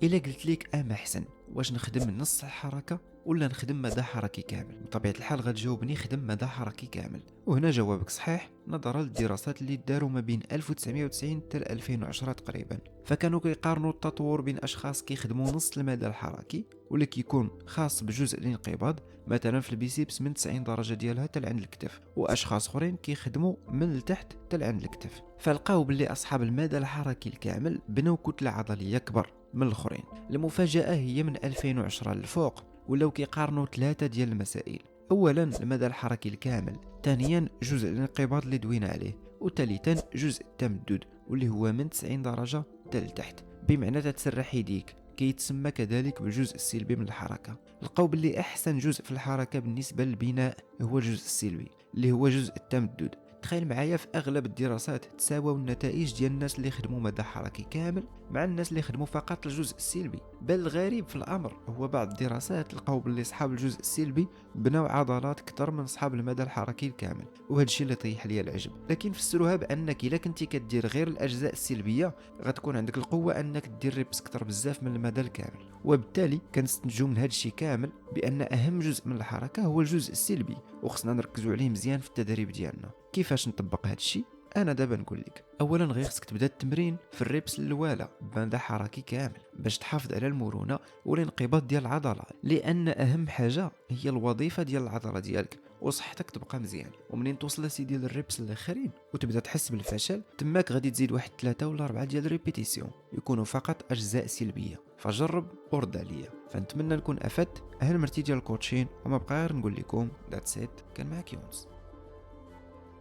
الا قلت لك ام احسن واش نخدم نص الحركه ولا نخدم مدى حركي كامل، بطبيعه الحال غتجاوبني خدم مدى حركي كامل. وهنا جوابك صحيح نظرا للدراسات اللي داروا ما بين 1990 حتى 2010 تقريبا، فكانوا كيقارنوا التطور بين اشخاص كيخدموا نص المدى الحركي واللي كيكون خاص بجزء الانقباض مثلا في البيسيبس من 90 درجه ديالها حتى لعند الكتف، واشخاص اخرين كيخدموا من التحت حتى لعند الكتف. فلقاو باللي اصحاب المدى الحركي الكامل بنوا كتله عضليه كبر من الاخرين. المفاجاه هي من 2010 للفوق ولاو كيقارنوا ثلاثه ديال المسائل. اولا المدى الحركي الكامل، ثانيا جزء الانقباض اللي دوينا عليه، وثالثا جزء التمدد واللي هو من 90 درجه حتى لتحت، بمعنى تتسرح يديك كيتسمى كذلك بالجزء السلبي من الحركه. لقاو باللي احسن جزء في الحركه بالنسبه للبناء هو الجزء السلبي اللي هو جزء التمدد. تخيل معايا في اغلب الدراسات تساووا النتائج ديال الناس اللي خدموا مدى حركي كامل مع الناس اللي خدموا فقط الجزء السلبي. بل الغريب في الامر هو بعض الدراسات لقاو باللي اصحاب الجزء السلبي بناو عضلات اكثر من اصحاب المدى الحركي الكامل، وهذا الشيء اللي طيح ليا العجب. لكن فسروها بانك الا كنتي كدير غير الاجزاء السلبيه غتكون عندك القوه انك دير ريبس اكثر بزاف من المدى الكامل، وبالتالي كنستنتجوا من هذا الشيء كامل بان اهم جزء من الحركه هو الجزء السلبي، وخصنا نركزوا عليه مزيان في التدريب ديالنا. كيفاش نطبق هذا الشيء؟ انا دابا نقول لك. اولا غير خصك تبدا التمرين في الريبس الاولى بمدى حركي كامل باش تحافظ على المرونه والانقباض ديال العضله، لان اهم حاجه هي الوظيفه ديال العضله ديالك وصحتك تبقى مزيان. ومنين توصل لسيدي للريبس الاخرين وتبدا تحس بالفشل تماك غادي تزيد واحد 3 ولا 4 ديال الريبيتيسيون يكونوا فقط اجزاء سلبيه. فجرب ورد عليا. فنتمنى نكون افدت. اهل مرتي ديال الكوتشين وما بقى غير نقول لكم ذاتس ات. كان معك يونس.